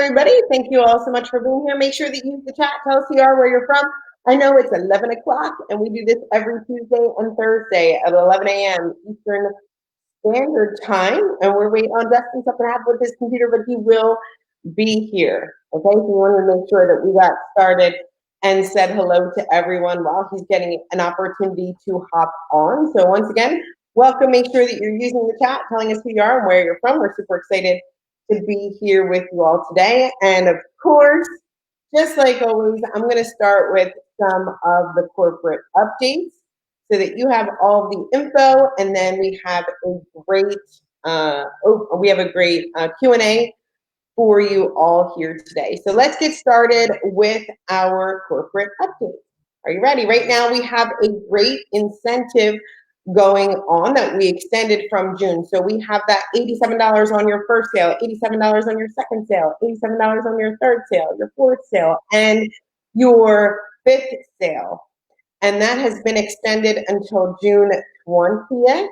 everybody. Thank you all so much for being here. Make sure that you use the chat. Tell us who you are, where you're from. I know it's 11 o'clock, and we do this every Tuesday and Thursday at 11 a.m. Eastern Standard Time. And we're waiting on Justin something to happen with his computer, but he will be here. Okay, so we want to make sure that we got started and said hello to everyone while he's getting an opportunity to hop on. So once again, welcome. Make sure that you're using the chat, telling us who you are and where you're from. We're super excited to be here with you all today. And of course, just like always, I'm going to start with some of the corporate updates so that you have all the info, and then we have a great Q&A for you all here today. So let's get started with our corporate update. Are you ready? Right now we have a great incentive going on that we extended from June. So we have that $87 on your first sale, $87 on your second sale, $87 on your third sale, your fourth sale, and your fifth sale. And that has been extended until June 20th,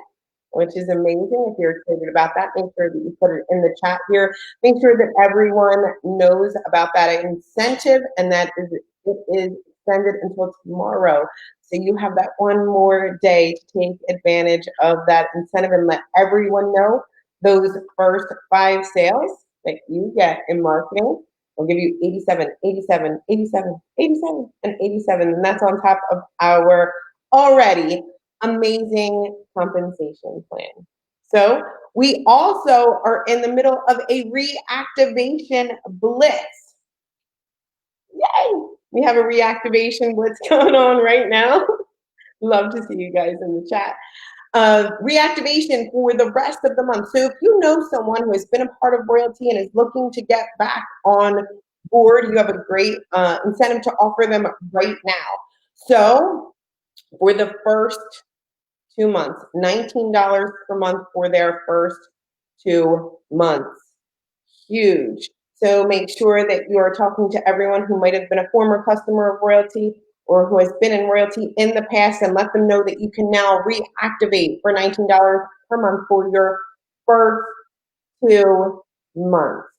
which is amazing. If you're excited about that, make sure that you put it in the chat here. Make sure that everyone knows about that incentive, and that it is extended until tomorrow. So you have that one more day to take advantage of that incentive and let everyone know those first 5 sales that you get in marketing will give you 87, 87, 87, 87, and 87. And that's on top of our already amazing compensation plan. So we also are in the middle of a reactivation blitz. Yay! We have a reactivation blitz going on right now. Love to see you guys in the chat. Reactivation for the rest of the month. So if you know someone who has been a part of Royalty and is looking to get back on board, you have a great incentive to offer them right now. So for the first 2 months, $19 per month for their first 2 months. Huge. So make sure that you are talking to everyone who might have been a former customer of Royalty or who has been in Royalty in the past, and let them know that you can now reactivate for $19 per month for your first 2 months.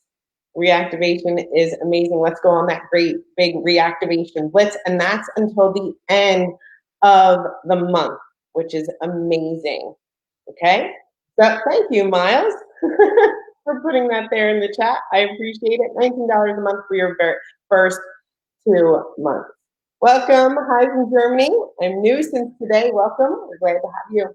Reactivation is amazing. Let's go on that great big reactivation blitz, and that's until the end of the month, which is amazing. Okay, so thank you, Miles, for putting that there in the chat. I appreciate it. $19 a month for your first 2 months. Welcome. Hi from Germany. I'm new since today. Welcome. We're glad to have you.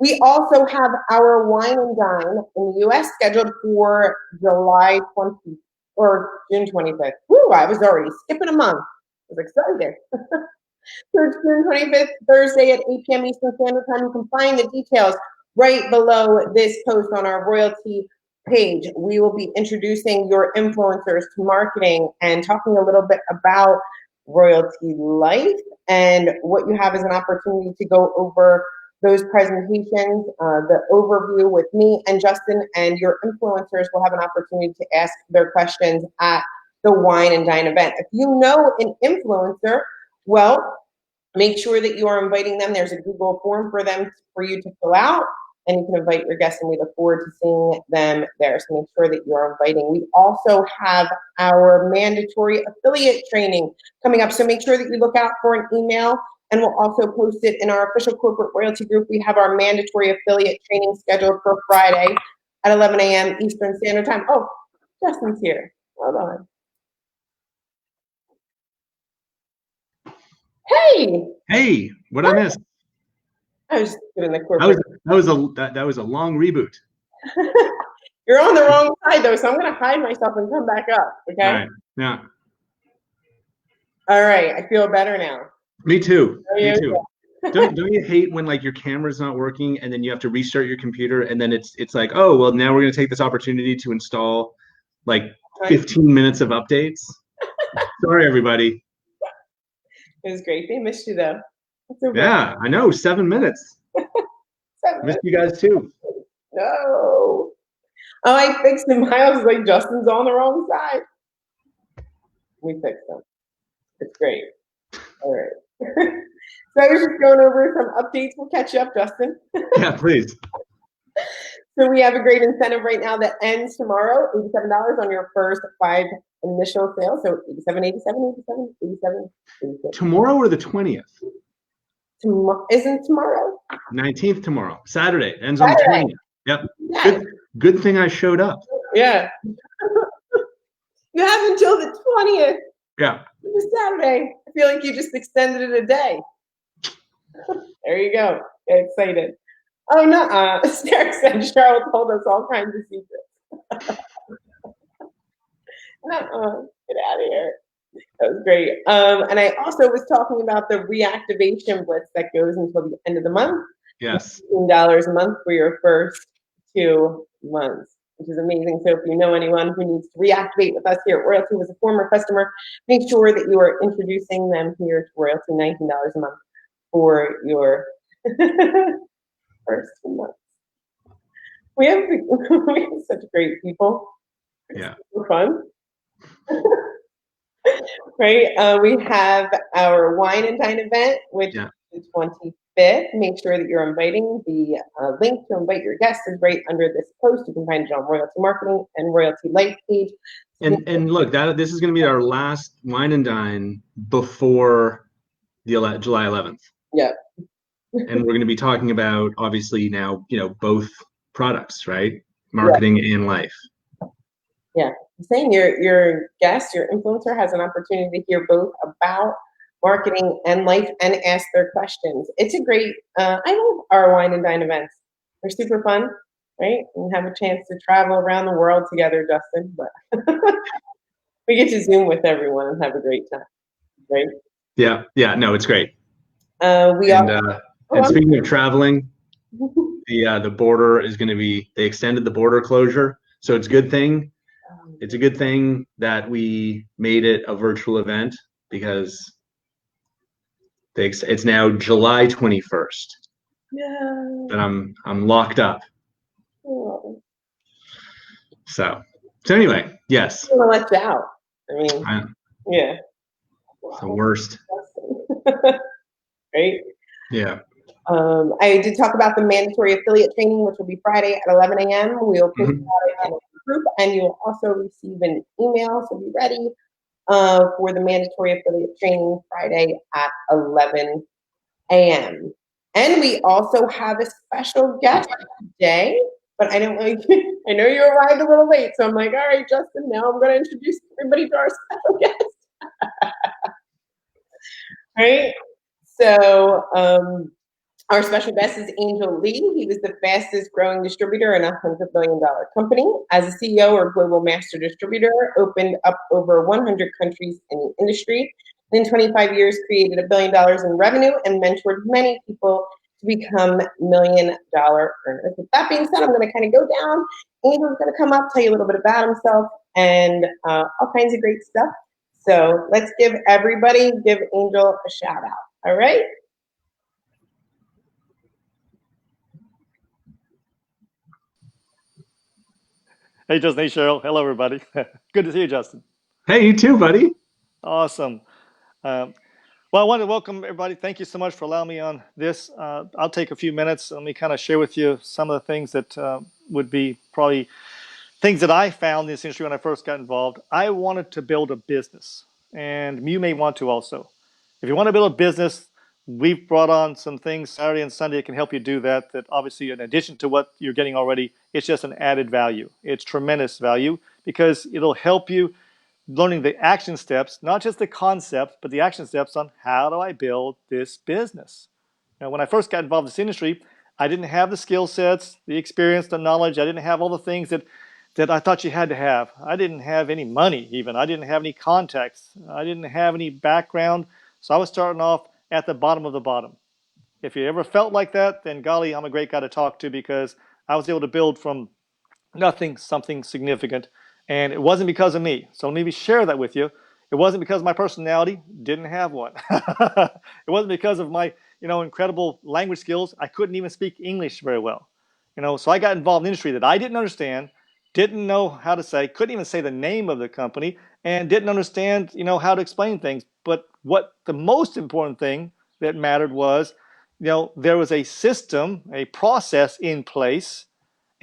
We also have our wine and dine in the U.S. scheduled for July 20th or June 25th. Woo, I was already skipping a month. I was excited. So it's June 25th, Thursday at 8 p.m. Eastern Standard Time. You can find the details right below this post on our Royalty page. We will be introducing your influencers to marketing and talking a little bit about Royalty Life, and what you have is an opportunity to go over those presentations, the overview with me and Justin, and your influencers will have an opportunity to ask their questions at the Wine and Dine event. If you know an influencer, well, make sure that you are inviting them. There's a Google form for you to fill out, and you can invite your guests, and we look forward to seeing them there. So make sure that you are inviting. We also have our mandatory affiliate training coming up. So make sure that you look out for an email, and we'll also post it in our official corporate Royalty group. We have our mandatory affiliate training scheduled for Friday at 11 a.m. Eastern Standard Time. Oh, Justin's here. Hold on. Hey. Hey, what I missed? I was doing the corporate. That was a long reboot. You're on the wrong side though, so I'm gonna hide myself and come back up. Okay. All right. Yeah. All right. I feel better now. Me too. Me too. Don't you hate when like your camera's not working and then you have to restart your computer and then it's like, oh well, now we're gonna take this opportunity to install like 15 minutes of updates. Sorry, everybody. It was great. They missed you though. Yeah, I know. 7 minutes. 7 Missed you guys too. No. Oh, I fixed them. I was like, Justin's on the wrong side. We fixed them. It's great. All right. So I was just going over some updates. We'll catch you up, Justin. Yeah, please. So we have a great incentive right now that ends tomorrow, $87 on your first 5 initial sales. So 87, 87, 87, 87, 86. Tomorrow or the 20th? Isn't tomorrow? 19th tomorrow. Saturday. Ends Saturday. on the 20th. Yep. Yes. Good thing I showed up. Yeah. You have until the 20th. Yeah. It's Saturday. I feel like you just extended it a day. There you go. Get excited. Oh, no. Sarah said Cheryl told us all kinds of secrets. Nuh-uh. Get out of here. That was great. And I also was talking about the reactivation blitz that goes until the end of the month. Yes. $15 a month for your first 2 months, which is amazing. So if you know anyone who needs to reactivate with us here at Royalty was a former customer, make sure that you are introducing them here to Royalty, $19 a month for your first 2 months. We have such great people. Yeah. It's fun. Right. We have our wine and dine event, which is the 25th. Make sure that you're inviting. The link to invite your guests is right under this post. You can find it on Royalty Marketing and Royalty Life page. And look, this is going to be our last wine and dine before the July 11th. Yeah. And we're going to be talking about, obviously now, both products, right? Marketing and life. Yeah. I'm saying your guest, your influencer has an opportunity to hear both about marketing and life and ask their questions. It's a great, I love our wine and dine events. They're super fun, right? And have a chance to travel around the world together, Justin. But we get to Zoom with everyone and have a great time, right? Yeah. No, it's great. And speaking of traveling, the border is going to be, they extended the border closure. So it's a good thing. It's a good thing that we made it a virtual event because it's now July 21st. Yeah. That I'm locked up. Oh. So anyway, yes. I'm gonna let you out. I mean, yeah. It's the worst. Right? Yeah. I did talk about the mandatory affiliate training, which will be Friday at 11 a.m. We'll post about it in the group, and you'll also receive an email, so be ready for the mandatory affiliate training Friday at 11 a.m. And we also have a special guest today, but I don't like. I know you arrived a little late, so I'm like, all right, Justin. Now I'm going to introduce everybody to our special guest. Right? So our special guest is Angel Lee. He was the fastest growing distributor in a $100 billion company. As a CEO or global master distributor, opened up over 100 countries in the industry. In 25 years, created $1 billion in revenue and mentored many people to become $1 million earners. With that being said, I'm going to kind of go down. Angel's going to come up, tell you a little bit about himself and all kinds of great stuff. So let's give Angel a shout out. All right. Hey, Justin. Hey, Cheryl. Hello, everybody. Good to see you, Justin. Hey, you too, buddy. Awesome. Well, I want to welcome everybody. Thank you so much for allowing me on this. I'll take a few minutes. Let me kind of share with you some of the things that would be probably things that I found in this industry when I first got involved. I wanted to build a business, and you may want to also. If you want to build a business, we've brought on some things Saturday and Sunday that can help you do that. That obviously, in addition to what you're getting already, it's just an added value. It's tremendous value because it'll help you learning the action steps, not just the concept, but the action steps on how do I build this business. Now, when I first got involved in this industry, I didn't have the skill sets, the experience, the knowledge. I didn't have all the things that I thought you had to have. I didn't have any money even. I didn't have any contacts. I didn't have any background. So I was starting off at the bottom of the bottom. If you ever felt like that, then golly, I'm a great guy to talk to because I was able to build from nothing something significant. And it wasn't because of me. So let me share that with you. It wasn't because of my personality. Didn't have one. It wasn't because of my incredible language skills. I couldn't even speak English very well. So I got involved in an industry that I didn't understand, didn't know how to say, couldn't even say the name of the company, and didn't understand how to explain things. But what the most important thing that mattered was there was a system, a process in place,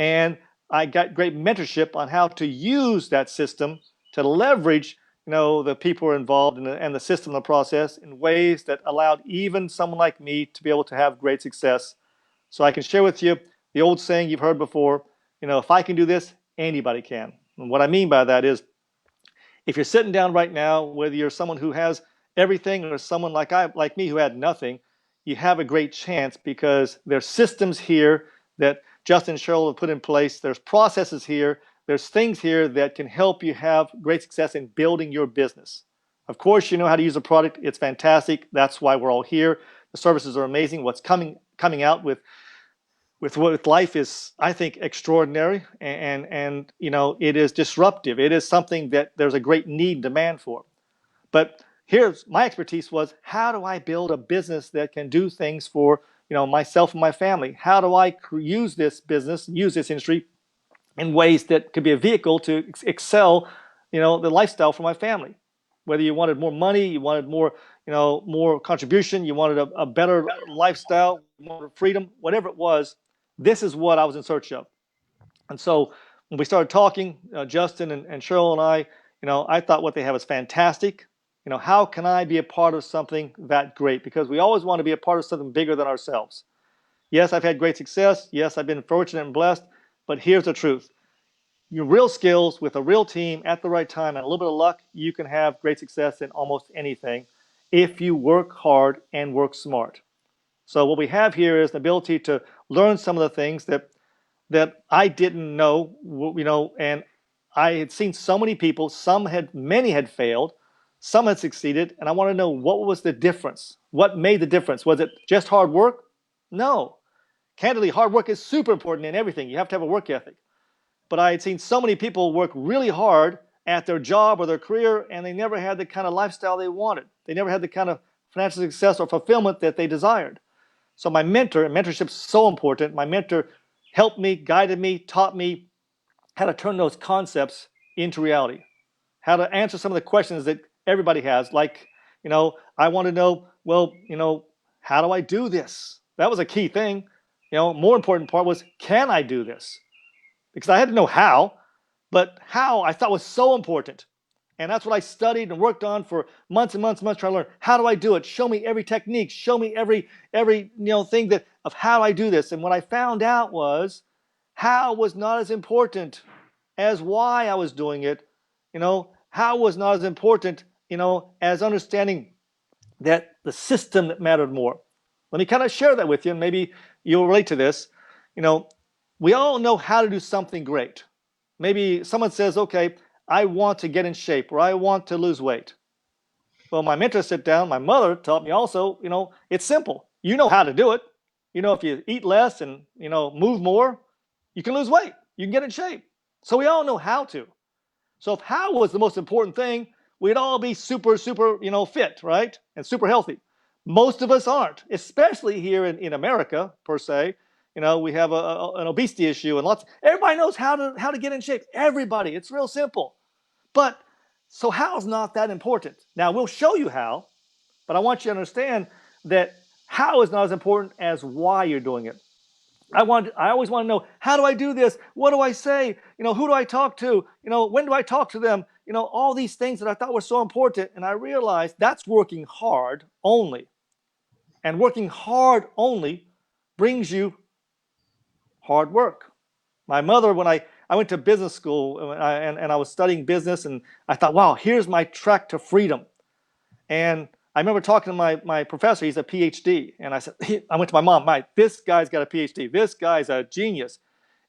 And I got great mentorship on how to use that system to leverage, the people who are involved and the system and the process in ways that allowed even someone like me to be able to have great success. So I can share with you the old saying you've heard before, if I can do this, anybody can. And what I mean by that is, if you're sitting down right now, whether you're someone who has everything or someone like me who had nothing, you have a great chance because there's systems here that Justin and Cheryl have put in place. There's processes here. There's things here that can help you have great success in building your business. Of course, you know how to use a product. It's fantastic. That's why we're all here. The services are amazing. What's coming out with life is, I think, extraordinary, and it is disruptive. It is something that there's a great need and demand for. But here's my expertise was, how do I build a business that can do things for myself and my family? How do I use this business, use this industry in ways that could be a vehicle to excel, the lifestyle for my family? Whether you wanted more money, you wanted more, more contribution, you wanted a better lifestyle, more freedom, whatever it was, this is what I was in search of. And so when we started talking, Justin and Cheryl and I thought what they have is fantastic. How can I be a part of something that great? Because we always want to be a part of something bigger than ourselves. Yes, I've had great success. Yes, I've been fortunate and blessed. But here's the truth. Your real skills with a real team at the right time and a little bit of luck, you can have great success in almost anything if you work hard and work smart. So what we have here is the ability to learn some of the things that I didn't know, and I had seen so many people, many had failed, some had succeeded, and I want to know what was the difference? What made the difference? Was it just hard work? No. Candidly, hard work is super important in everything. You have to have a work ethic. But I had seen so many people work really hard at their job or their career, and they never had the kind of lifestyle they wanted. They never had the kind of financial success or fulfillment that they desired. So my mentorship is so important. My mentor helped me, guided me, taught me how to turn those concepts into reality, how to answer some of the questions that everybody has. Like, I want to know, well, how do I do this? That was a key thing. More important part was, can I do this? Because I had to know how, but how I thought was so important. And that's what I studied and worked on for months and months and months, trying to learn. How do I do it? Show me every technique. Show me every thing of how I do this. And what I found out was, how was not as important as why I was doing it. How was not as important, as understanding that the system that mattered more. Let me kind of share that with you, and maybe you'll relate to this. We all know how to do something great. Maybe someone says, okay, I want to get in shape, or I want to lose weight. Well, my mentor sit down, my mother taught me also, it's simple. You know how to do it. If you eat less and, move more, you can lose weight. You can get in shape. So we all know how to. So if how was the most important thing, we'd all be super, super, fit, right? And super healthy. Most of us aren't, especially here in America, per se. We have an obesity issue and everybody knows how to get in shape. Everybody, it's real simple. But so how's not that important? Now we'll show you how, but I want you to understand that how is not as important as why you're doing it. I always want to know, how do I do this? What do I say? Who do I talk to? When do I talk to them? All these things that I thought were so important. And I realized that's working hard only. And working hard only brings you hard work. My mother, when I went to business school and I was studying business, and I thought, wow, here's my track to freedom. And I remember talking to my professor, he's a PhD. And I said, I went to my mom, this guy's got a PhD. This guy's a genius.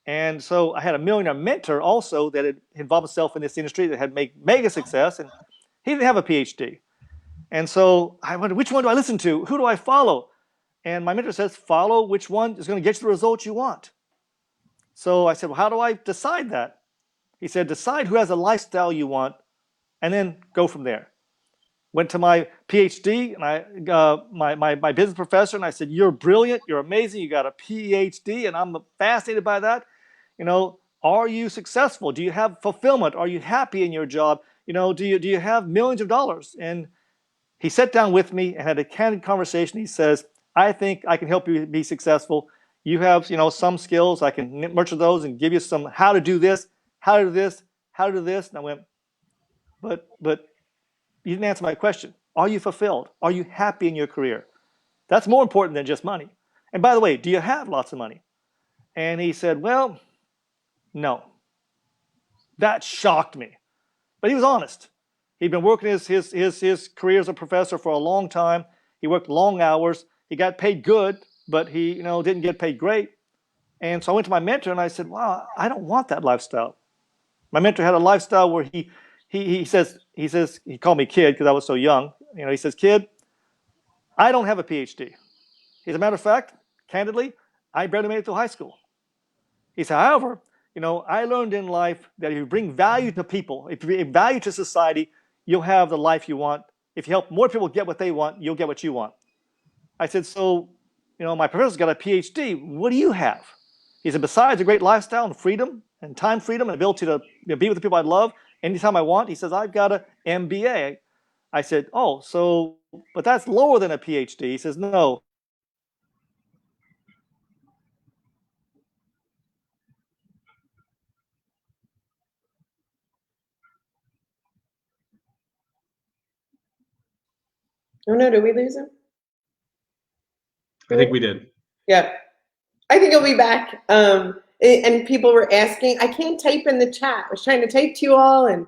And so I had a millionaire mentor also that had involved himself in this industry that had made mega success. And he didn't have a PhD. And so I wondered, which one do I listen to? Who do I follow? And my mentor says, follow which one is going to get you the results you want. So I said, well, how do I decide that? He said, decide who has a lifestyle you want, and then go from there. Went to my PhD, and my business professor, and I said, you're brilliant, you're amazing, you got a PhD, and I'm fascinated by that. Are you successful? Do you have fulfillment? Are you happy in your job? Do you have millions of dollars? And he sat down with me and had a candid conversation. He says, I think I can help you be successful. you have, some skills. I can nurture those and give you some how to do this, how to do this, how to do this. And I went, but you didn't answer my question. Are you fulfilled? Are you happy in your career? That's more important than just money. And by the way, do you have lots of money? And he said, well, no. That shocked me. But he was honest. He'd been working his career as a professor for a long time. He worked long hours. He got paid good, but he didn't get paid great. And so I went to my mentor and I said, wow, I don't want that lifestyle. My mentor had a lifestyle where he says, he called me kid because I was so young. He says, kid, I don't have a PhD. As a matter of fact, candidly, I barely made it through high school. He said, however, I learned in life that if you bring value to people, if you bring value to society, you'll have the life you want. If you help more people get what they want, you'll get what you want. I said, so, my professor's got a PhD. What do you have? He said, besides a great lifestyle and freedom and time freedom and ability to be with the people I love anytime I want, he says, I've got an MBA. I said, oh, so, but that's lower than a PhD. He says, no. Oh no, did we lose him? I think we did. Yeah. I think he'll be back. And people were asking, I can't type in the chat. I was trying to type to you all, and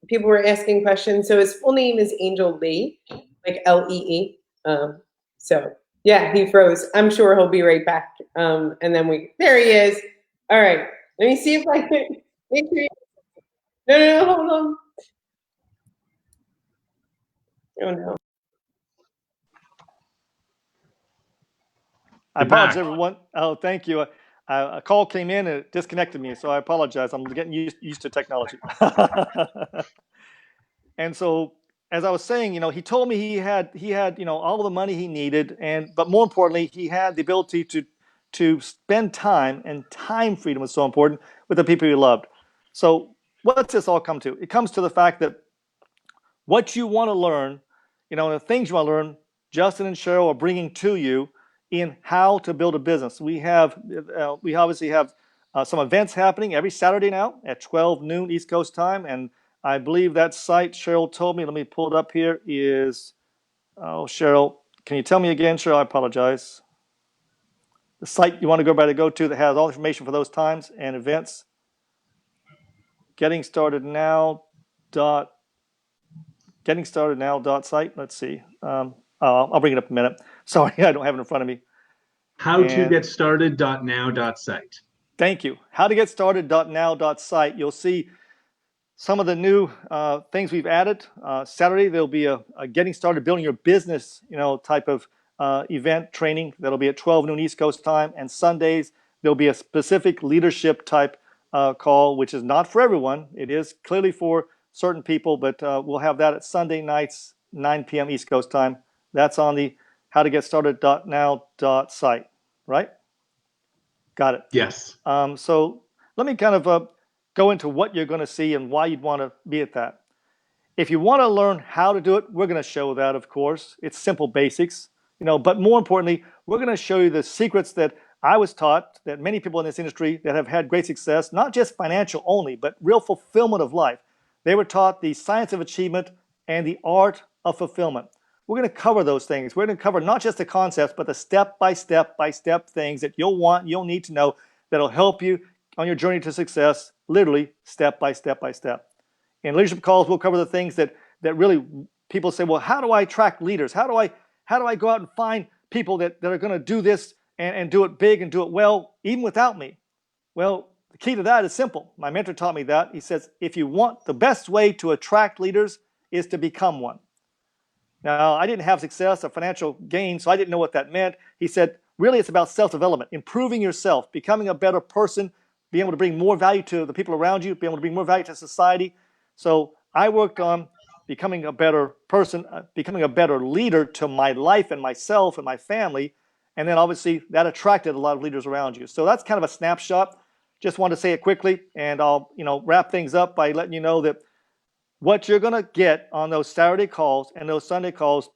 people were asking questions. So his full name is Angel Lee, like Lee. So yeah, he froze. I'm sure he'll be right back. And then there he is. All right. Let me see if I can make sure. No, hold on. Oh no. I apologize, everyone. Oh, thank you. A call came in and it disconnected me, so I apologize. I'm getting used to technology. And so, as I was saying, he told me he had all the money he needed, but more importantly, he had the ability to spend time, and time freedom was so important with the people he loved. So, what's this all come to? It comes to the fact that what you want to learn, the things you want to learn, Justin and Cheryl are bringing to you in how to build a business. We obviously have some events happening every Saturday now at 12 noon East Coast time, and I believe that site Cheryl told me, let me pull it up here, is, Cheryl, can you tell me again, Cheryl? I apologize. The site you want to go to that has all the information for those times and events. Getting started now site. Let's see. I'll bring it up in a minute. Sorry, I don't have it in front of me. HowtogetStarted.now.site. Thank you. HowtogetStarted.now.site. You'll see some of the new things we've added. Saturday, there'll be a getting started building your business, type of event training. That'll be at 12 noon East Coast time. And Sundays, there'll be a specific leadership type call, which is not for everyone. It is clearly for certain people, but we'll have that at Sunday nights, 9 p.m. East Coast time. That's on the howtogetstarted.now.site, right? Got it. Yes. So let me kind of go into what you're going to see and why you'd want to be at that. If you want to learn how to do it, we're going to show that, of course. It's simple basics, but more importantly, we're going to show you the secrets that I was taught, that many people in this industry that have had great success, not just financial only, but real fulfillment of life. They were taught the science of achievement and the art of fulfillment. We're going to cover those things. We're going to cover not just the concepts, but the step-by-step things that you'll need to know that'll help you on your journey to success, literally step by step by step. In leadership calls, we'll cover the things that really people say, well, how do I attract leaders? How do I go out and find people that are going to do this and do it big and do it well, even without me? Well, the key to that is simple. My mentor taught me that. He says, if you want, the best way to attract leaders is to become one. Now, I didn't have success or financial gain, so I didn't know what that meant. He said, really, it's about self-development, improving yourself, becoming a better person, being able to bring more value to the people around you, being able to bring more value to society. So I worked on becoming a better person, becoming a better leader to my life and myself and my family. And then obviously that attracted a lot of leaders around you. So that's kind of a snapshot. Just wanted to say it quickly, and I'll wrap things up by letting you know that what you're going to get on those Saturday calls and those Sunday calls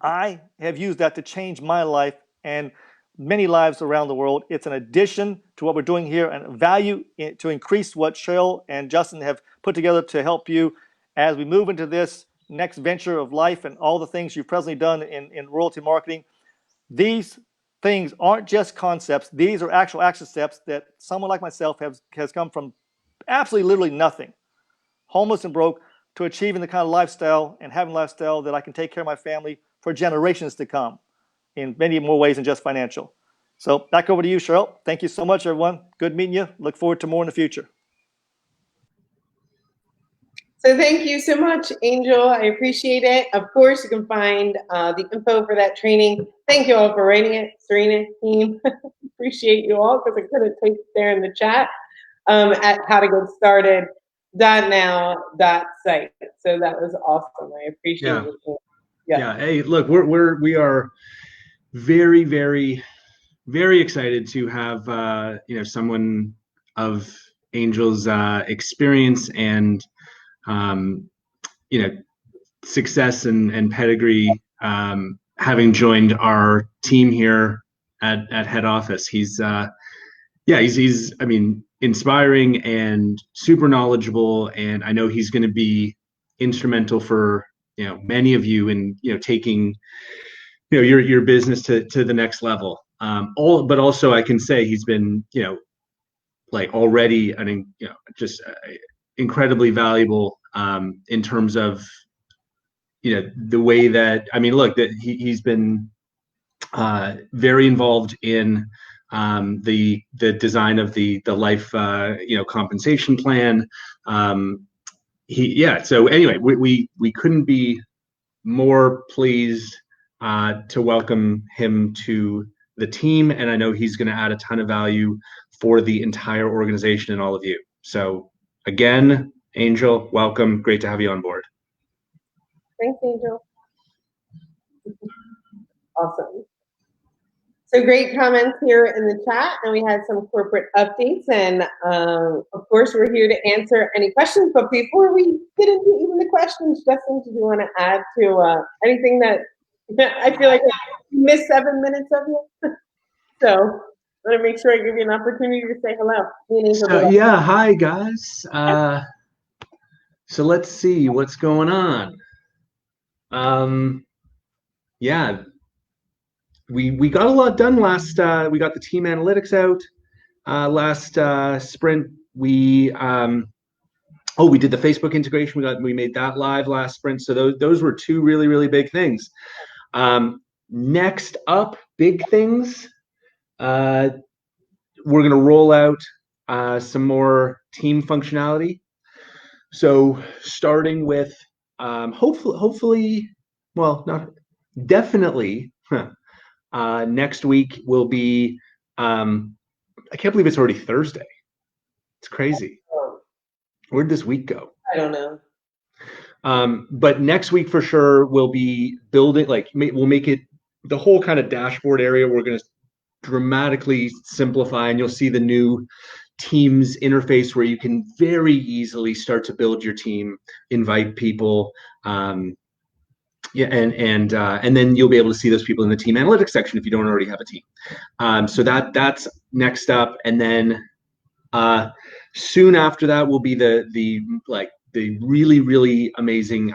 I have used that to change my life and many lives around the world. It's an addition to what we're doing here and value to increase what Cheryl and Justin have put together to help you as we move into this next venture of life and all the things you've presently done in royalty marketing. These things aren't just concepts. These are actual action steps that someone like myself has come from absolutely literally nothing, homeless and broke, to achieving the kind of lifestyle and having a lifestyle that I can take care of my family for generations to come in many more ways than just financial. So back over to you, Cheryl. Thank you so much, everyone. Good meeting you. Look forward to more in the future. So thank you so much, Angel. I appreciate it. Of course, you can find the info for that training. Thank you all for writing it, Serena, team. Appreciate you all because I couldn't take it there in the chat at howtogetStarted.now.site. So that was awesome. I appreciate it. Yeah. Hey, look, we are very, very, very excited to have someone of Angel's experience and success and pedigree having joined our team here at head office. He's I mean, inspiring and super knowledgeable, and I know he's going to be instrumental for many of you in taking your business to the next level. But also I can say he's been like already just incredibly valuable in terms of the way that, I mean, look, that he's been very involved in the design of the life compensation plan. So anyway, we couldn't be more pleased to welcome him to the team, and I know he's going to add a ton of value for the entire organization and all of you. So again, Angel, welcome. Great to have you on board. Thanks, Angel. Awesome. So great comments here in the chat, and we had some corporate updates, and of course we're here to answer any questions. But before we get into even the questions, Justin, do you want to add to anything that I feel like I missed 7 minutes of you? So I want to make sure I give you an opportunity to say hello. So, yeah, hi guys. So let's see what's going on. Yeah, we got a lot done last. We got the team analytics out last sprint. We did the Facebook integration. We made that live last sprint. So those were two really, really big things. Next up, big things. We're gonna roll out some more team functionality. So starting with hopefully, well, not definitely. Next week will be. I can't believe it's already Thursday. It's crazy. Where'd this week go? I don't know. But next week for sure we'll be building, we'll make it the whole kind of dashboard area. We're going to dramatically simplify, and you'll see the new Teams interface where you can very easily start to build your team, invite people, and then you'll be able to see those people in the team analytics section if you don't already have a team. So that's next up, and then soon after that will be the really, really amazing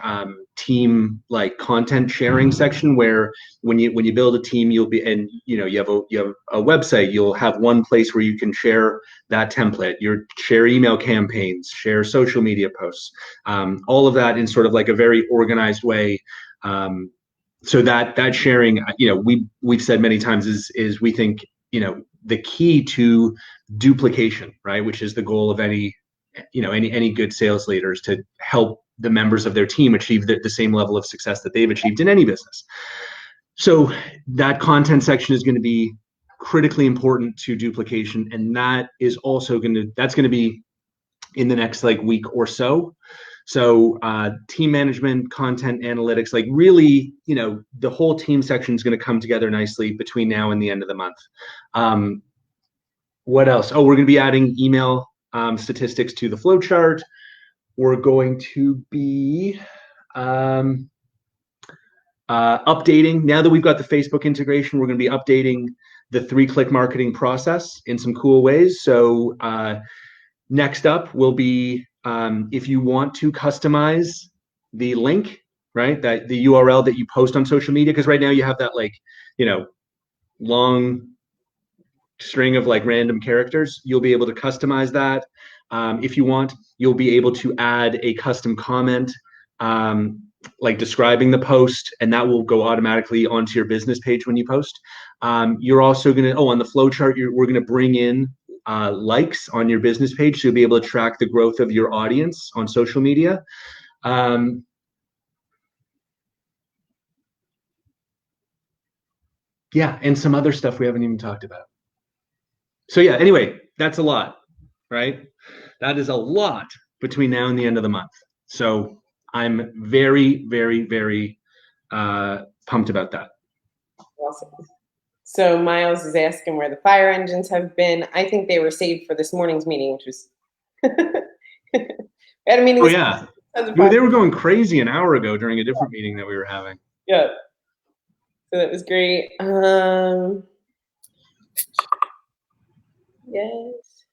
team content sharing section, where when you build a team, you'll be, and you have a website, you'll have one place where you can share that template, share email campaigns, share social media posts, all of that in sort of like a very organized way. So that sharing, we've said many times is we think the key to duplication, right, which is the goal of any good sales leaders, to help the members of their team achieve the same level of success that they've achieved in any business. So that content section is going to be critically important to duplication, and that is also that's going to be in the next week or so. So team management, content analytics, really, the whole team section is going to come together nicely between now and the end of the month. What else? Oh, we're going to be adding email statistics to the flowchart. We're going to be Updating, now that we've got the Facebook integration, we're going to be updating the 3-click marketing process in some cool ways. So next up will be if you want to customize the link, right, that the URL that you post on social media, because right now you have that like, you know, long string of like random characters. You'll be able to customize that. If you want, you'll be able to add a custom comment like describing the post, and that will go automatically onto your business page when you post. You're also going to, on the flow chart, we're going to bring in likes on your business page, so you'll be able to track the growth of your audience on social media. Yeah, and some other stuff we haven't even talked about. So yeah, anyway, that's a lot, right? That is a lot between now and the end of the month. So I'm very, very, very pumped about that. Awesome. So Miles is asking where the fire engines have been. I think they were saved for this morning's meeting, which was we had a meeting. Oh yeah, they were going crazy an hour ago during a different meeting that we were having. Yeah, so that was great. Yes.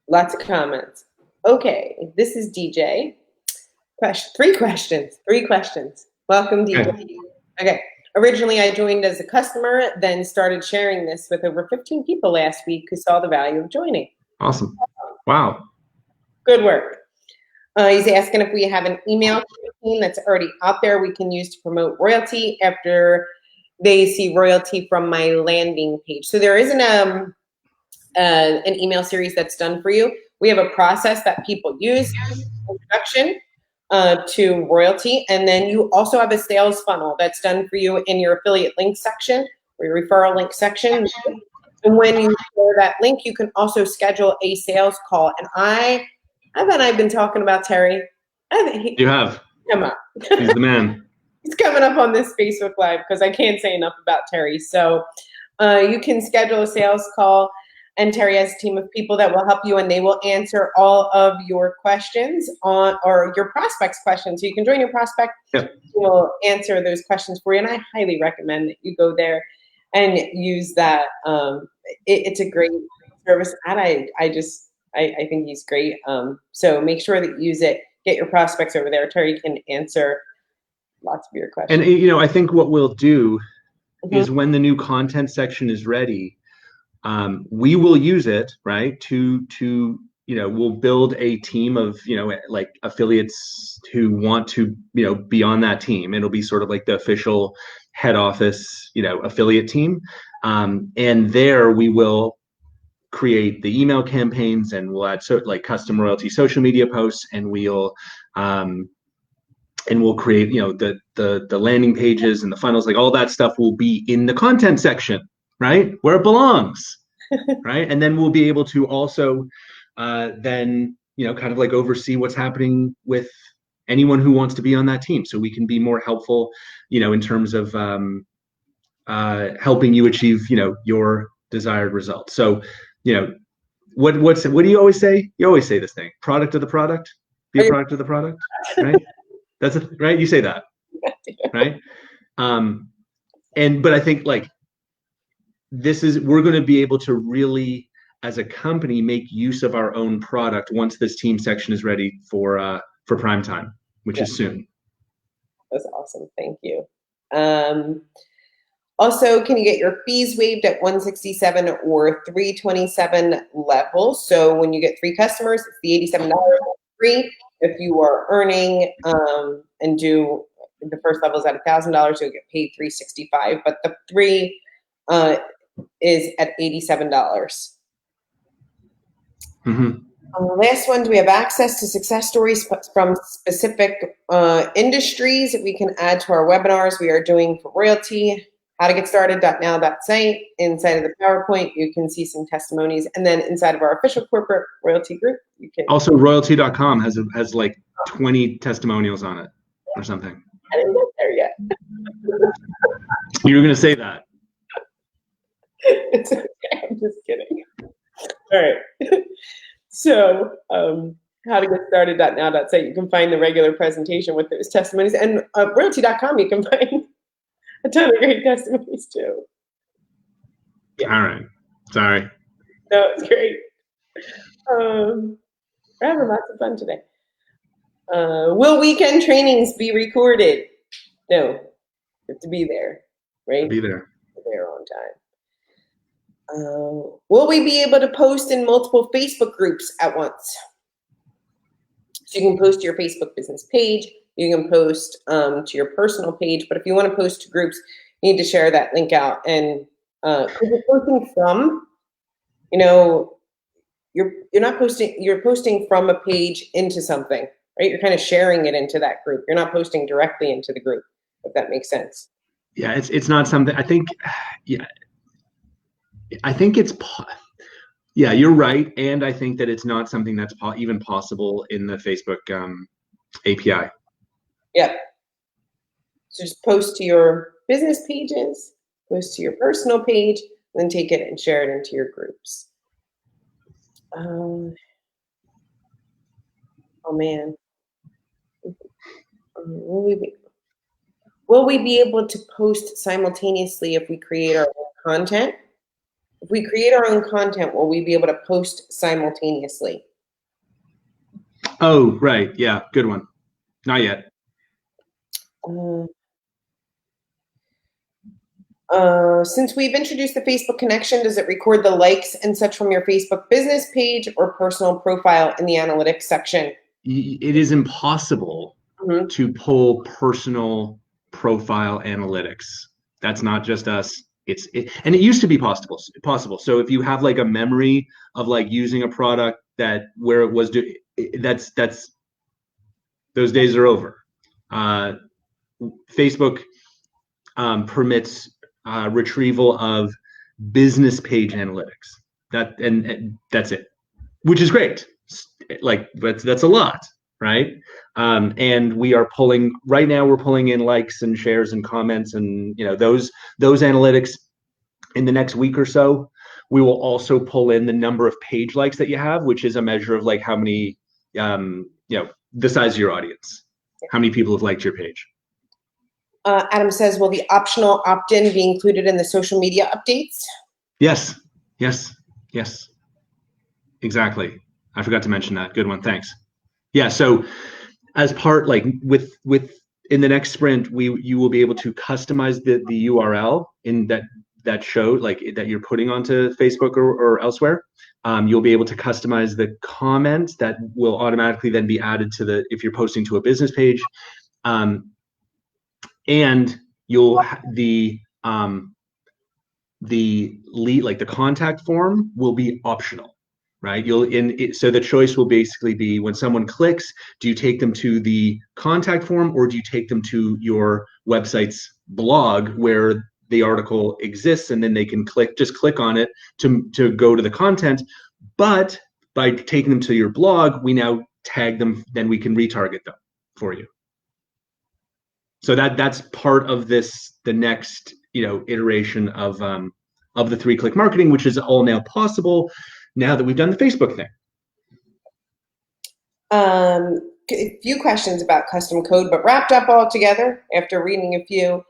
Lots of comments. Okay, this is DJ. Three questions. Welcome, DJ. Okay. Originally, I joined as a customer, then started sharing this with over 15 people last week who saw the value of joining. Awesome. Wow. Good work. He's asking if we have an email campaign that's already out there we can use to promote royalty after they see royalty from my landing page. So there isn't an email series that's done for you. We have a process that people use, introduction to royalty, and then you also have a sales funnel that's done for you in your affiliate link section or your referral link section. And when you share that link, you can also schedule a sales call. And I've been talking about Terry. You have. Come on. He's the man. He's coming up on this Facebook Live because I can't say enough about Terry. So you can schedule a sales call, and Terry has a team of people that will help you, and they will answer all of your questions or your prospects' questions. So you can join your prospect. Yep. We'll answer those questions for you, and I highly recommend that you go there and use that. It's a great service, and I think he's great. So make sure that you use it. Get your prospects over there. Terry can answer lots of your questions. And I think what we'll do is when the new content section is ready, we will use it, right, to we'll build a team of like affiliates who want to be on that team. It'll be sort of like the official head office affiliate team, and there we will create the email campaigns, and we'll add like custom royalty social media posts, and we'll create the landing pages and the funnels. Like all that stuff will be in the content section, right, where it belongs. Right, and then we'll be able to also then kind of like oversee what's happening with anyone who wants to be on that team, so we can be more helpful in terms of helping you achieve your desired results. So what do you always say? You always say this thing: product of the product, be a product of the product, right? That's right. You say that, right? But I think like we're going to be able to really, as a company, make use of our own product once this team section is ready for prime time, which is soon. That's awesome. Thank you. Also, can you get your fees waived at 167 or 327 levels? So when you get 3 customers, it's the $87 free. If you are earning and do the first level is at $1,000, you'll get paid $365. But the 3 is at $87. Last one, do we have access to success stories from specific industries that we can add to our webinars we are doing for royalty? How to get started.now.site. Inside of the PowerPoint, you can see some testimonies. And then inside of our official corporate royalty group, you can. Also, royalty.com has like 20 testimonials on it or something. I didn't get there yet. You were going to say that. It's okay. I'm just kidding. All right. So how to get started.now.site. You can find the regular presentation with those testimonies. And royalty.com, you can find a ton of great testimonies too. Yeah. All right. Sorry. No, it's great. We're having lots of fun today. Will weekend trainings be recorded? No, you have to be there, right? Be there. There on time. Will we be able to post in multiple Facebook groups at once? So you can post to your Facebook business page. You can post to your personal page. But if you want to post to groups, you need to share that link out. And because you're posting from, you're not posting. You're posting from a page into something, right? You're kind of sharing it into that group. You're not posting directly into the group, if that makes sense. Yeah, it's not something. I think. Yeah, I think it's. Yeah, you're right, and I think that it's not something that's even possible in the Facebook API. Yeah. So just post to your business pages, post to your personal page, then take it and share it into your groups. Oh man. Will we be able to post simultaneously if we create our own content? If we create our own content, will we be able to post simultaneously? Oh, right. Yeah, good one. Not yet. Since we've introduced the Facebook connection, does it record the likes and such from your Facebook business page or personal profile in the analytics section? It is impossible to pull personal profile analytics. That's not just us. And it used to be possible. So if you have like a memory of like using a product that where it was, that's those days are over. Facebook permits retrieval of business page analytics. And that's it, which is great. Like that's a lot, right? And we are pulling right now. We're pulling in likes and shares and comments, and those analytics. In the next week or so, we will also pull in the number of page likes that you have, which is a measure of like how many, the size of your audience, how many people have liked your page. Adam says, will the optional opt-in be included in the social media updates? Yes. Exactly. I forgot to mention that. Good one. Thanks. Yeah. So as part, like with in the next sprint, you will be able to customize the URL in that show, like that you're putting onto Facebook or elsewhere. You'll be able to customize the comment that will automatically then be added to if you're posting to a business page. And you'll the lead, like the contact form, will be optional, right? So the choice will basically be when someone clicks, do you take them to the contact form or do you take them to your website's blog where the article exists, and then they can just click on it to go to the content. But by taking them to your blog, we now tag them, then we can retarget them for you. So that's part of the next iteration of the 3-click marketing, which is all now possible now that we've done the Facebook thing. A few questions about custom code, but wrapped up all together after reading a few.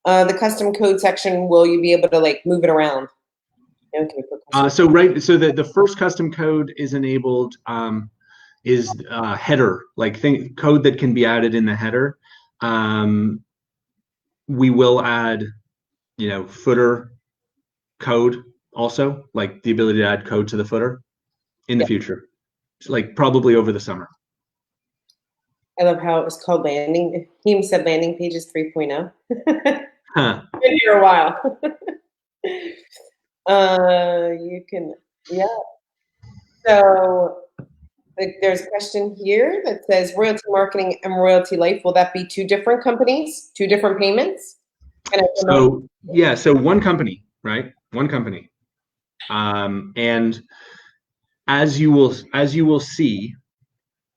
The custom code section, will you be able to like move it around? So the first custom code is enabled, is header, like code that can be added in the header. We will add, footer code also, like the ability to add code to the footer in the future, like probably over the summer. I love how it was called landing. He said landing pages 3.0. Huh. Been here a while. You can, yeah. So there's a question here that says royalty marketing and royalty life. Will that be two different companies, two different payments? So one company, right? One company. And as you will see,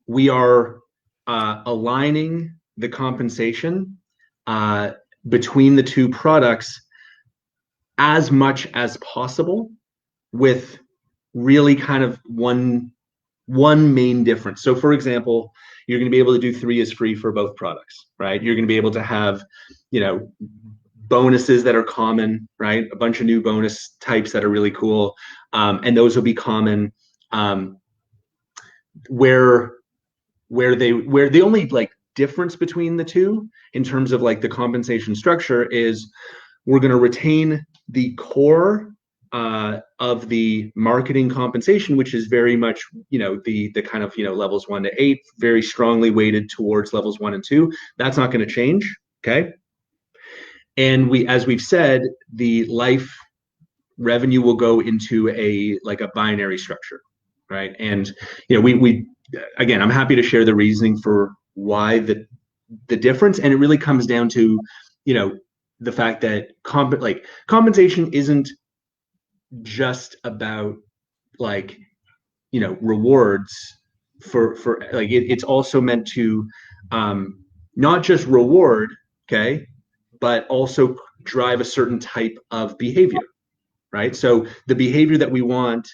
we are aligning the compensation between the two products as much as possible, with really kind of one one main difference. So for example, you're going to be able to do 3 is free for both products, right? You're going to be able to have, bonuses that are common, right? A bunch of new bonus types that are really cool. And those will be common. Where the only like difference between the two in terms of like the compensation structure is we're going to retain the core of the marketing compensation, which is very much, the kind of, levels 1 to 8, very strongly weighted towards levels 1 and 2. That's not going to change. Okay. And as we've said, the life revenue will go into a binary structure, right? And we again, I'm happy to share the reasoning for why the difference, and it really comes down to the fact that compensation isn't just about rewards for it's also meant to not just reward, okay, but also drive a certain type of behavior, right? So the behavior that we want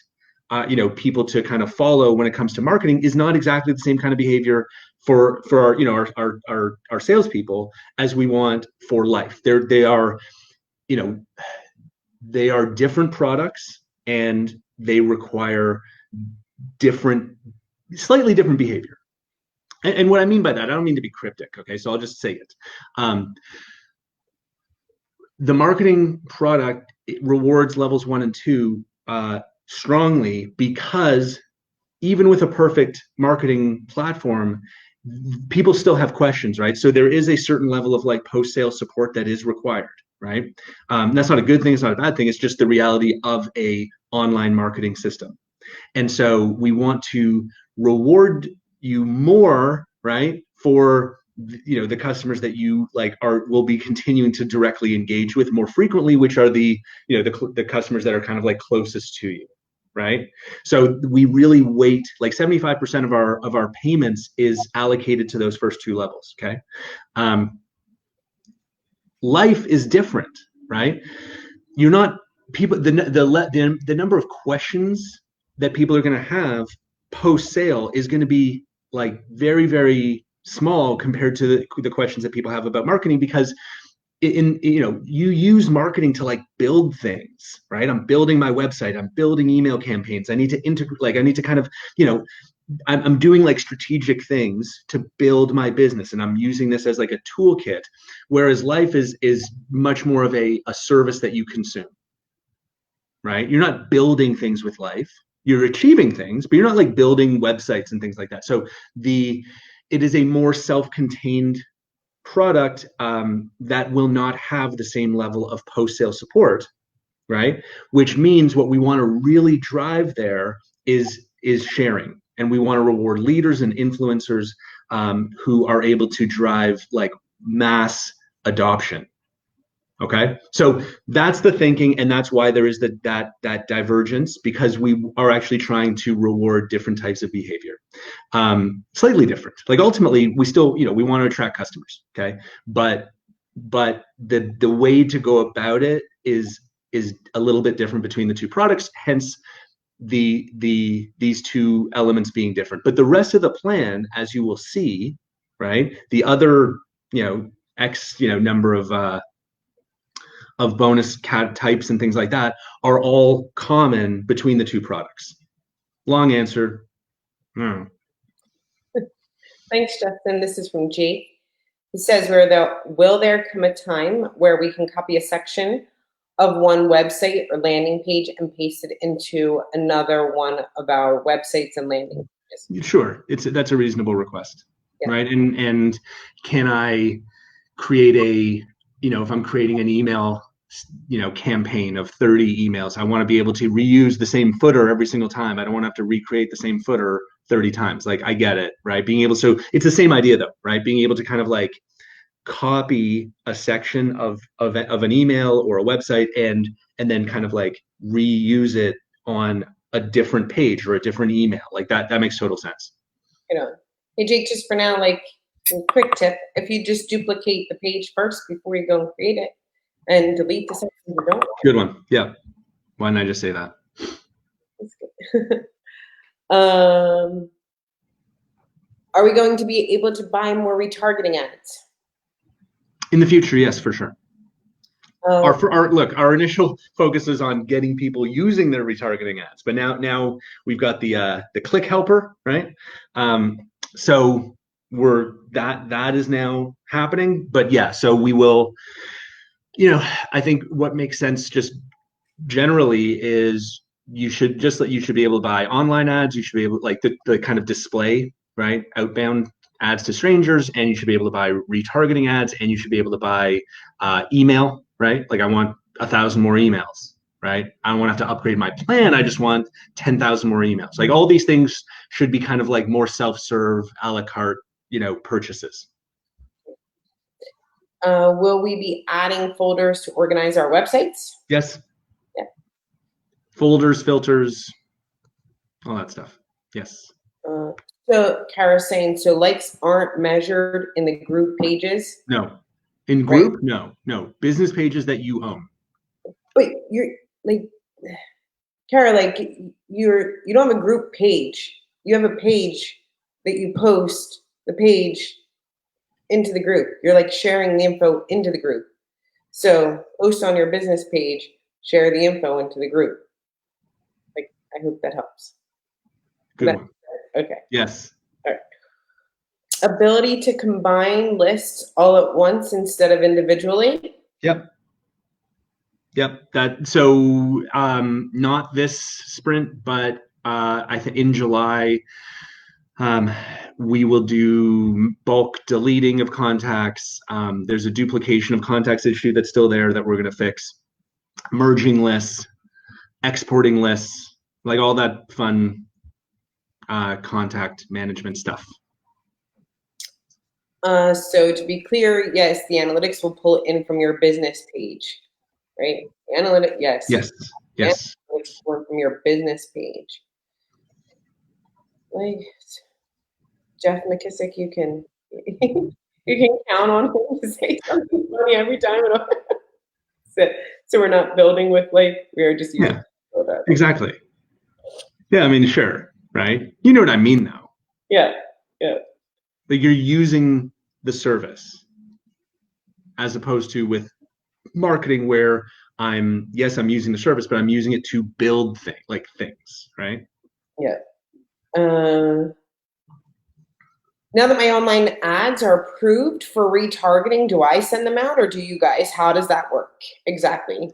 people to kind of follow when it comes to marketing is not exactly the same kind of behavior for our salespeople as we want for life. They are different products, and they require slightly different behavior. And what I mean by that, I don't mean to be cryptic, okay? So I'll just say it. The marketing product rewards levels 1 and 2 strongly, because even with a perfect marketing platform, people still have questions, right? So there is a certain level of post-sale support that is required, right? That's not a good thing. It's not a bad thing. It's just the reality of a online marketing system. And so we want to reward you more, right, for the customers that you will be continuing to directly engage with more frequently, which are the customers that are kind of closest to you, right? So we really weight 75% of our payments is allocated to those first 2 levels. Okay. Life is different, right? You're not people the number of questions that people are going to have post sale is going to be very, very small compared to the questions that people have about marketing, because you use marketing to build things, right? I'm building my website, I'm building email campaigns, I need to integrate, I need to kind of I'm doing strategic things to build my business, and I'm using this as a toolkit, whereas life is much more of a service that you consume, right? You're not building things with life, you're achieving things, but you're not building websites and things like that. So it is a more self-contained product that will not have the same level of post-sale support, right? Which means what we want to really drive there is sharing, and we want to reward leaders and influencers who are able to drive mass adoption. Okay, so that's the thinking, and that's why there is that divergence, because we are actually trying to reward different types of behavior, slightly different. Ultimately, we still we want to attract customers, okay, but the way to go about it is a little bit different between the 2 products. Hence these 2 elements being different. But the rest of the plan, as you will see, right, the other X number of bonus types and things like that are all common between the 2 products. Long answer. Thanks, Justin. This is from Jake. He says, will there come a time where we can copy a section of one website or landing page and paste it into another one of our websites and landing pages? Sure. That's a reasonable request, yeah. Right? And can I create if I'm creating an email campaign of 30 emails, I want to be able to reuse the same footer every single time. I don't want to have to recreate the same footer 30 times. I get it, right? So it's the same idea though, right? Being able to kind of copy a section of an email or a website and then kind of reuse it on a different page or a different email. That makes total sense. Hey Jake, just for now, a quick tip, if you just duplicate the page first before you go and create it, and delete the section you don't want. Good one. Yeah. Why didn't I just say that? That's good. Are we going to be able to buy more retargeting ads? In the future, yes, for sure. Our initial focus is on getting people using their retargeting ads, but now we've got the click helper, right? So that is now happening. But yeah, so we will. I think what makes sense just generally is you should be able to buy online ads. You should be able like the kind of display, right? Outbound ads to strangers, and you should be able to buy retargeting ads, and you should be able to buy email, right? Like I want 1,000 more emails, right? I don't want to have to upgrade my plan. I just want 10,000 more emails. Like all these things should be kind of like more self-serve, a la carte, purchases. Will we be adding folders to organize our websites? Yes. Yeah. Folders, filters, all that stuff. Yes. So Kara's saying, so likes aren't measured in the group pages? No. In group, right? No. Business pages that you own. Wait, you're like, Kara, like you don't have a group page. You have a page that you post the page into the group. You're like sharing the info into the group. So post on your business page, share the info into the group. Like, I hope that helps. Good one. Okay. Yes. All right. Ability to combine lists all at once instead of individually. Yep. That so not this sprint, but I think in July we will do bulk deleting of contacts. There's a duplication of contacts issue that's still there that we're going to fix. Merging lists, exporting lists, like all that fun contact management stuff. So to be clear, yes, the analytics will pull in from your business page, right? Analytics, yes. Yes. Analytics pull from your business page. Like Jeff McKissick, you can count on him to say something funny every time. So we're not building with like we're just using that. Exactly. Yeah, I mean, sure, right? You know what I mean, though. Yeah. Like you're using the service as opposed to with marketing where I'm using the service, but I'm using it to build things, right? Yeah. Now that my online ads are approved for retargeting, do I send them out or do you guys? How does that work exactly?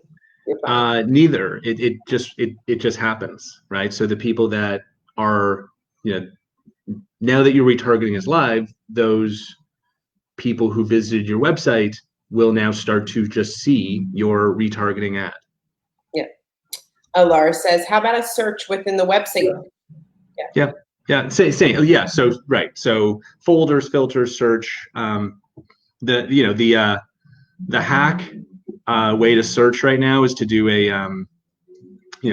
Neither. It just happens, right? So the people that are, now that your retargeting is live, those people who visited your website will now start to just see your retargeting ad. Yeah. Laura says, how about a search within the website? Yeah. Say. Yeah. So right. So folders, filters, search. The hack way to search right now is to do a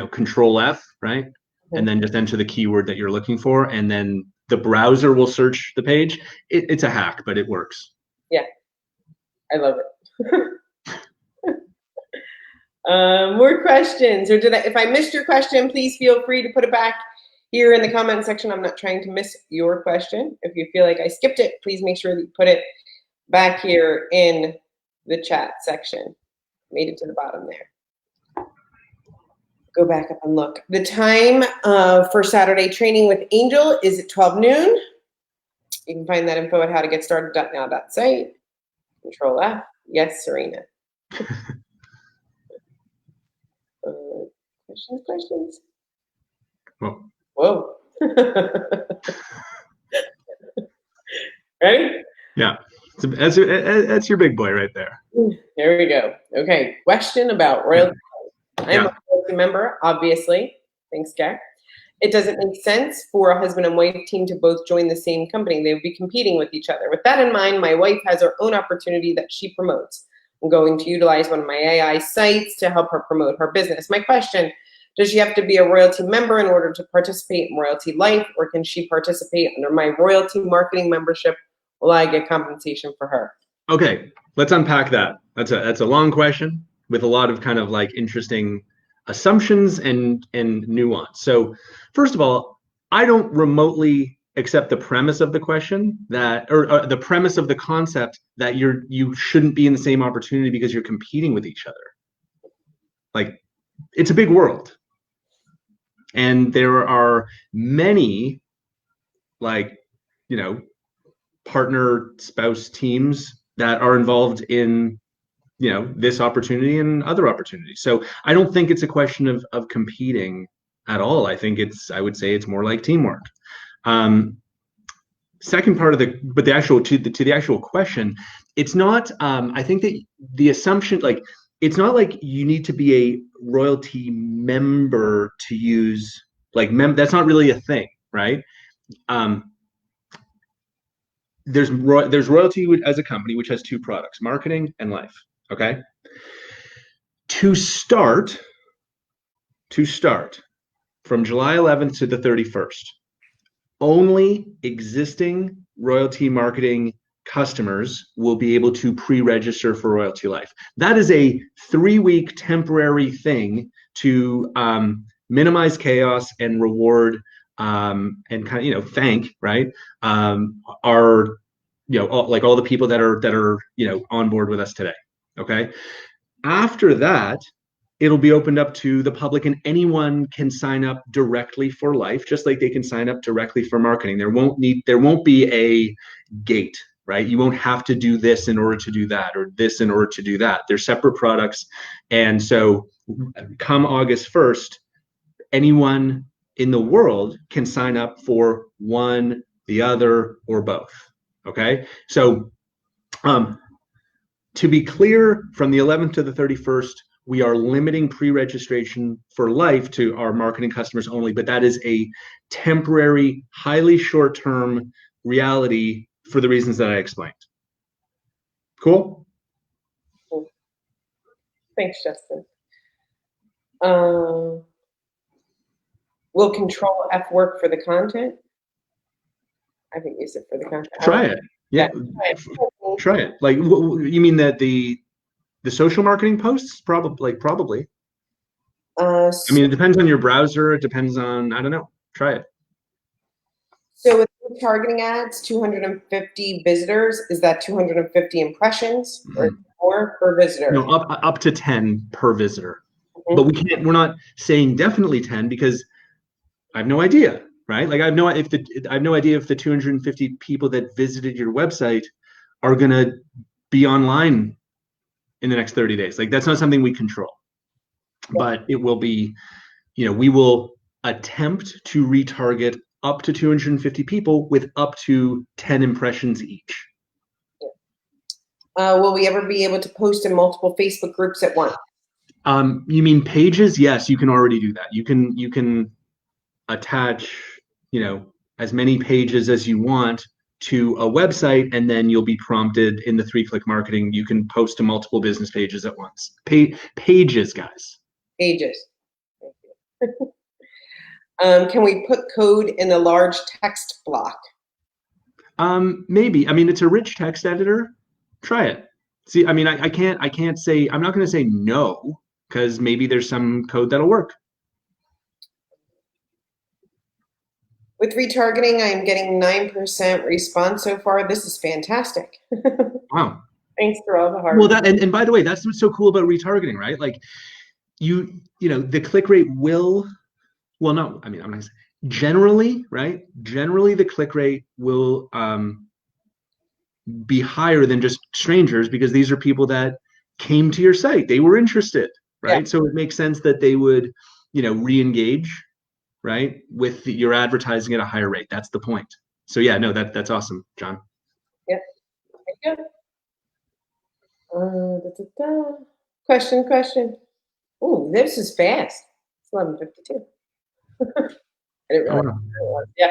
Control F, right, and then just enter the keyword that you're looking for, and then the browser will search the page. It's a hack, but it works. Yeah, I love it. More questions, or if I missed your question, please feel free to put it back here in the comment section. I'm not trying to miss your question. If you feel like I skipped it, please make sure that you put it back here in the chat section. Made it to the bottom there. Go back up and look. The time for Saturday training with Angel is at 12 noon. You can find that info at howtogetStarted.now.site. Control F. Yes, Serena. Questions? Whoa. Ready? Yeah. That's your big boy right there. There we go. Okay. Question about royalty. I'm a royalty member, obviously. Thanks, Jack. It doesn't make sense for a husband and wife team to both join the same company. They would be competing with each other. With that in mind, my wife has her own opportunity that she promotes. I'm going to utilize one of my AI sites to help her promote her business. My question, does she have to be a royalty member in order to participate in Royalty Life, or can she participate under my royalty marketing membership? Will I get compensation for her? Okay, let's unpack that. That's a long question with a lot of kind of like interesting assumptions and nuance. So first of all, I don't remotely accept the premise of the question that, or the premise of the concept that you shouldn't be in the same opportunity because you're competing with each other. Like, it's a big world, and there are many, like, you know, partner spouse teams that are involved in, you know, this opportunity and other opportunities. So I don't think it's a question of competing at all. I think I would say it's more like teamwork. Second part of but the actual to the actual question, it's not. I think that the assumption, like, it's not like you need to be a royalty member to use, like, that's not really a thing, right? There's royalty as a company, which has two products: marketing and life. Okay. To start from July 11th to the 31st, only existing royalty marketing customers will be able to pre-register for Royalty Life. That is a 3-week temporary thing to minimize chaos and reward and kind of, you know, thank, right, our, you know, all the people that are, you know, on board with us today. Okay. After that, it'll be opened up to the public, and anyone can sign up directly for life, just like they can sign up directly for marketing. There won't be a gate, right? You won't have to do this in order to do that, or this in order to do that. They're separate products. And so come August 1st, anyone in the world can sign up for one, the other, or both. Okay. So to be clear, from the 11th to the 31st, we are limiting pre-registration for life to our marketing customers only, but that is a temporary, highly short-term reality for the reasons that I explained. Cool? Thanks, Justin. Will Control F work for the content? I think use it for the content. Try it. Yeah. Try it. Like, you mean that the social marketing posts? Probably. I mean, it depends on your browser. It depends on, I don't know. Try it. So with targeting ads, 250 visitors, is that 250 impressions or more per visitor? No, up to 10 per visitor. Mm-hmm. But we're not saying definitely 10 because I have no idea, right? Like, I have no idea if the 250 people that visited your website are going to be online in the next 30 days. Like, that's not something we control. Yeah. But it will be, you know, we will attempt to retarget up to 250 people with up to 10 impressions each. Will we ever be able to post in multiple Facebook groups at once? You mean pages? Yes, you can already do that. You can attach, you know, as many pages as you want to a website, and then you'll be prompted in the 3-click marketing. You can post to multiple business pages at once. Pages, guys. Pages. Thank you. Can we put code in a large text block? Maybe. I mean, it's a rich text editor. Try it. See, I mean, I can't say, I'm not going to say no, because maybe there's some code that'll work. With retargeting, I'm getting 9% response so far. This is fantastic. Wow. Thanks for all the hard work. Well, and by the way, that's what's so cool about retargeting, right? Like, you know, the click rate will, well, no, I mean, I'm not gonna say, generally, right? Generally, the click rate will be higher than just strangers, because these are people that came to your site. They were interested, right? Yeah. So it makes sense that they would, you know, re-engage, right, with your advertising at a higher rate. That's the point. So yeah, no, that's awesome, John. Yeah. Thank you. Question. Oh, this is fast. It's 11:52. I didn't realize it was. Yeah.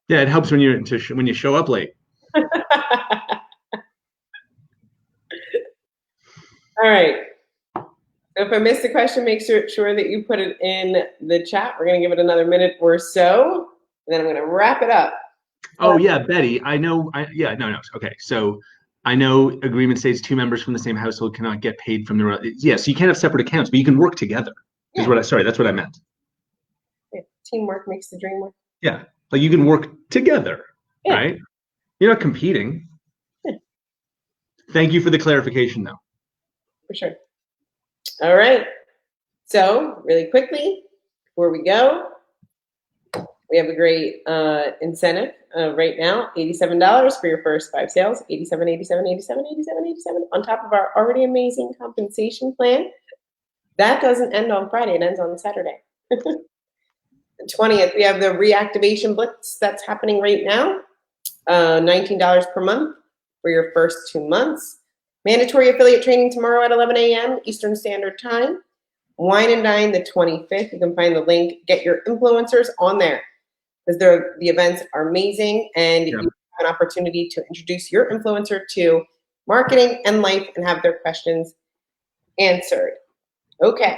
Yeah, it helps when you show up late. All right. So if I missed the question, make sure that you put it in the chat. We're going to give it another minute or so, and then I'm going to wrap it up. Oh, yeah, Betty, I know. No. Okay, so I know agreement states 2 members from the same household cannot get paid from the. Yes, so you can't have separate accounts, but you can work together. Yeah. That's what I meant. Yeah. Teamwork makes the dream work. Yeah. Like you can work together, Yeah. right? You're not competing. Yeah. Thank you for the clarification, though. For sure. All right. So really quickly, before we go, we have a great incentive right now, $87 for your first 5 sales, 87, 87, 87, 87, 87, on top of our already amazing compensation plan. That doesn't end on Friday, it ends on Saturday. The 20th, we have the reactivation blitz that's happening right now, $19 per month for your first 2 months. Mandatory affiliate training tomorrow at 11 a.m. Eastern Standard Time. Wine and Dine the 25th. You can find the link. Get your influencers on there because the events are amazing, and you have an opportunity to introduce your influencer to marketing and life and have their questions answered. Okay.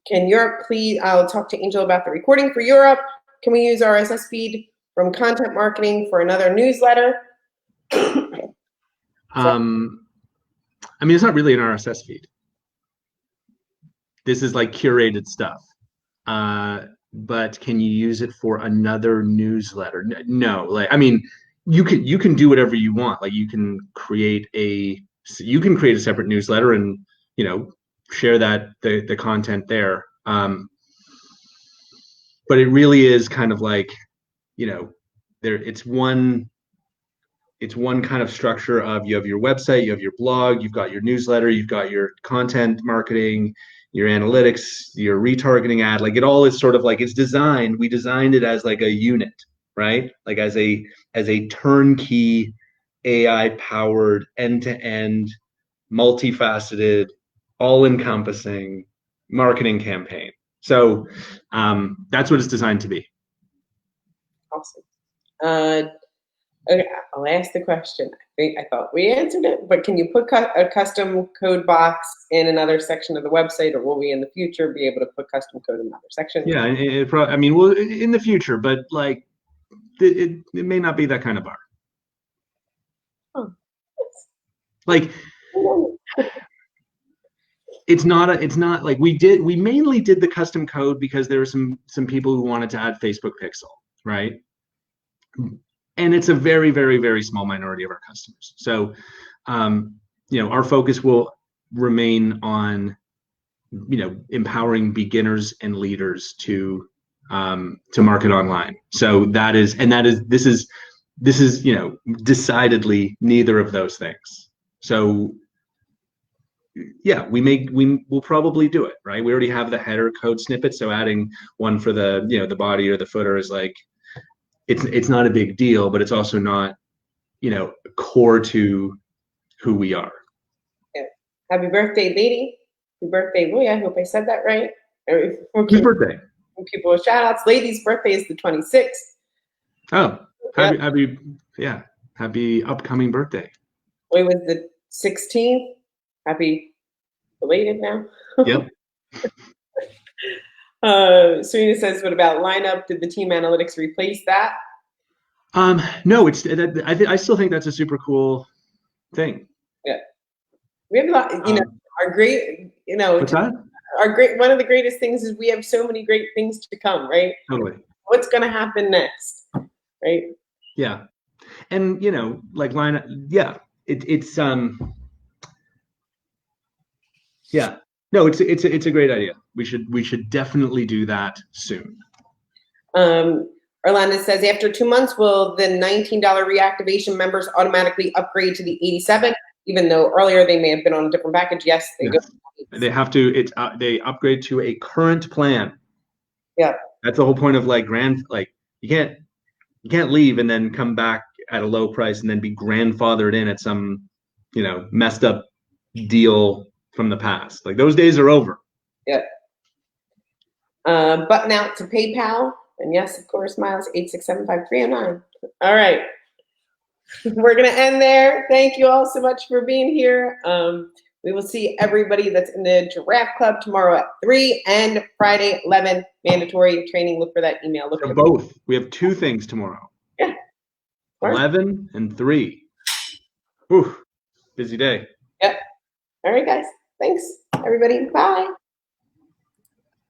Can Europe please, I'll talk to Angel about the recording for Europe. Can we use RSS feed from content marketing for another newsletter? I mean, it's not really an RSS feed. This is like curated stuff. But can you use it for another newsletter? No. Like, I mean, you can do whatever you want. Like you can create a separate newsletter and, you know, share that the content there. But it really is kind of like, you know, it's one kind of structure of you have your website, you have your blog, you've got your newsletter, you've got your content marketing, your analytics, your retargeting ad. Like it all is sort of like we designed it as like a unit, right? Like as a turnkey AI powered end-to-end multifaceted all-encompassing marketing campaign. So that's what it's designed to be. Awesome. Okay, I'll ask the question. I thought we answered it, but can you put a custom code box in another section of the website, or will we in the future be able to put custom code in another section? Yeah, I mean, well, in the future, but like it may not be that kind of bar. Oh, like it's not like we mainly did the custom code because there were some people who wanted to add Facebook Pixel, right? And it's a very, very, very small minority of our customers. So, you know, our focus will remain on, you know, empowering beginners and leaders to market online. So this is, you know, decidedly neither of those things. So yeah, we'll probably do it, right? We already have the header code snippet. So adding one for the, you know, the body or the footer is like, it's not a big deal, but it's also not, you know, core to who we are. Yeah. Happy birthday, lady. Happy birthday, Louie. I hope I said that right. Whose birthday? People with shout outs. Lady's birthday is the 26th. Oh, happy upcoming birthday. Louie was the 16th. Happy belated now. Yep. Serena says, what about lineup? Did the team analytics replace that? No, I still think that's a super cool thing. Yeah. We have a lot, you know, our great, you know, what's that? One of the greatest things is we have so many great things to come, right? Totally. What's going to happen next? Right. Yeah. And, you know, like lineup. Yeah. Yeah. No, it's a great idea. We should definitely do that soon. Orlando says, after 2 months, will the $19 reactivation members automatically upgrade to the 87, even though earlier they may have been on a different package? Yes, they go. They have to. They upgrade to a current plan. Yeah. That's the whole point of like you can't leave and then come back at a low price and then be grandfathered in at some, you know, messed up deal from the past. Like those days are over. Yeah. Button out to PayPal. And yes, of course, Miles, 8675309. All right. We're going to end there. Thank you all so much for being here. We will see everybody that's in the Giraffe Club tomorrow at 3 and Friday 11, mandatory training. Look for that email. Look for both. We have 2 things tomorrow. Yeah. 11 and 3. Whew. Busy day. Yep. All right, guys. Thanks, everybody. Bye.